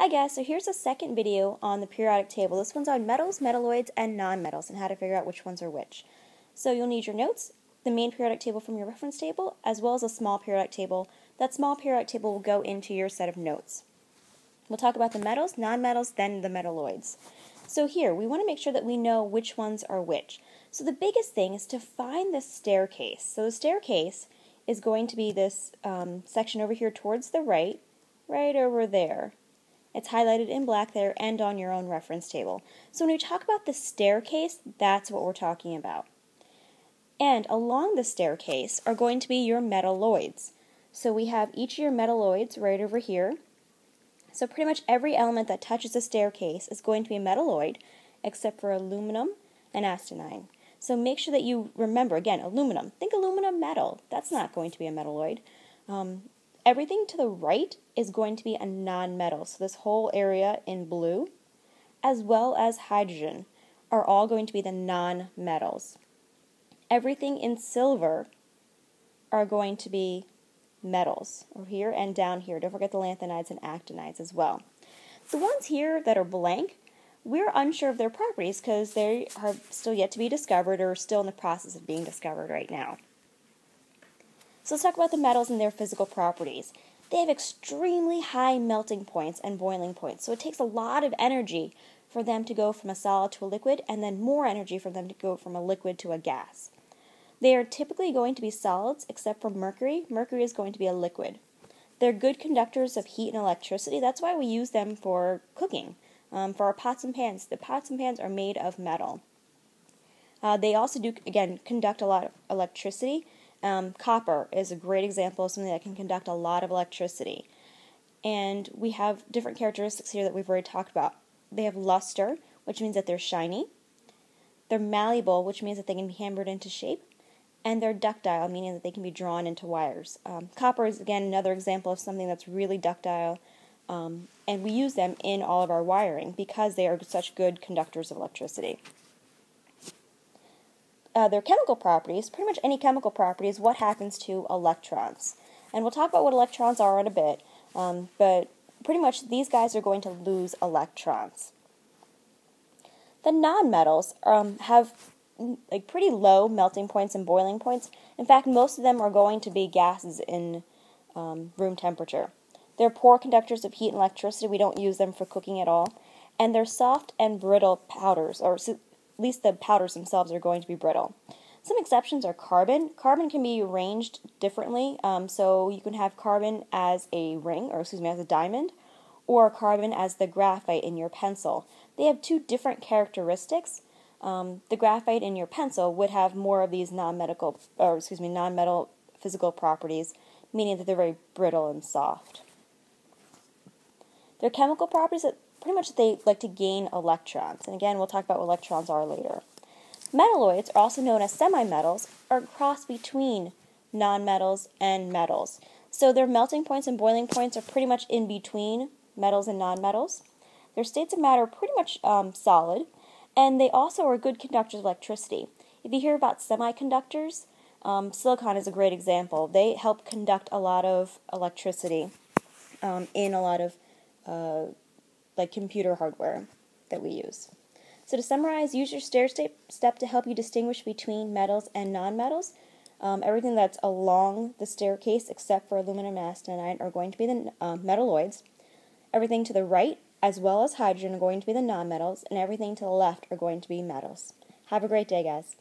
Hi guys, so here's a second video on the periodic table. This one's on metals, metalloids, and nonmetals and how to figure out which ones are which. So you'll need your notes, the main periodic table from your reference table, as well as a small periodic table. That small periodic table will go into your set of notes. We'll talk about the metals, nonmetals, then the metalloids. So here, we want to make sure that we know which ones are which. So the biggest thing is to find the staircase. So the staircase is going to be this section over here towards the right over there. It's highlighted in black there and on your own reference table. So when we talk about the staircase, that's what we're talking about. And along the staircase are going to be your metalloids. So we have each of your metalloids right over here. So pretty much every element that touches the staircase is going to be a metalloid, except for aluminum and astenine. So make sure that you remember, again, aluminum. Think aluminum metal. That's not going to be a metalloid. Everything to the right is going to be a nonmetal. So this whole area in blue, as well as hydrogen, are all going to be the nonmetals. Everything in silver are going to be metals, over here and down here. Don't forget the lanthanides and actinides as well. The ones here that are blank, we're unsure of their properties because they are still yet to be discovered or still in the process of being discovered right now. So let's talk about the metals and their physical properties. They have extremely high melting points and boiling points, so it takes a lot of energy for them to go from a solid to a liquid, and then more energy for them to go from a liquid to a gas. They are typically going to be solids, except for mercury. Mercury is going to be a liquid. They're good conductors of heat and electricity. That's why we use them for cooking, for our pots and pans. The pots and pans are made of metal. They also do, again, conduct a lot of electricity. Copper is a great example of something that can conduct a lot of electricity. And we have different characteristics here that we've already talked about. They have luster, which means that they're shiny. They're malleable, which means that they can be hammered into shape. And they're ductile, meaning that they can be drawn into wires. Copper is, again, another example of something that's really ductile. And we use them in all of our wiring because they are such good conductors of electricity. Their chemical properties, pretty much any chemical property, is what happens to electrons. And we'll talk about what electrons are in a bit, but pretty much these guys are going to lose electrons. The nonmetals have pretty low melting points and boiling points. In fact, most of them are going to be gases in room temperature. They're poor conductors of heat and electricity. We don't use them for cooking at all. And they're soft and brittle powders, or at least the powders themselves are going to be brittle. Some exceptions are carbon. Carbon can be arranged differently, so you can have carbon as a ring, or excuse me, as a diamond, or carbon as the graphite in your pencil. They have two different characteristics. The graphite in your pencil would have more of these non-metal physical properties, meaning that they're very brittle and soft. Their chemical properties, pretty much they like to gain electrons. And again, we'll talk about what electrons are later. Metalloids, are also known as semi-metals, are a cross between nonmetals and metals. So their melting points and boiling points are pretty much in between metals and nonmetals. Their states of matter are pretty much solid, and they also are good conductors of electricity. If you hear about semiconductors, silicon is a great example. They help conduct a lot of electricity in a lot of computer hardware that we use. So to summarize, use your stairstep to help you distinguish between metals and nonmetals. Everything that's along the staircase except for aluminum and astenine are going to be the metalloids. Everything to the right as well as hydrogen are going to be the nonmetals, and everything to the left are going to be metals. Have a great day, guys.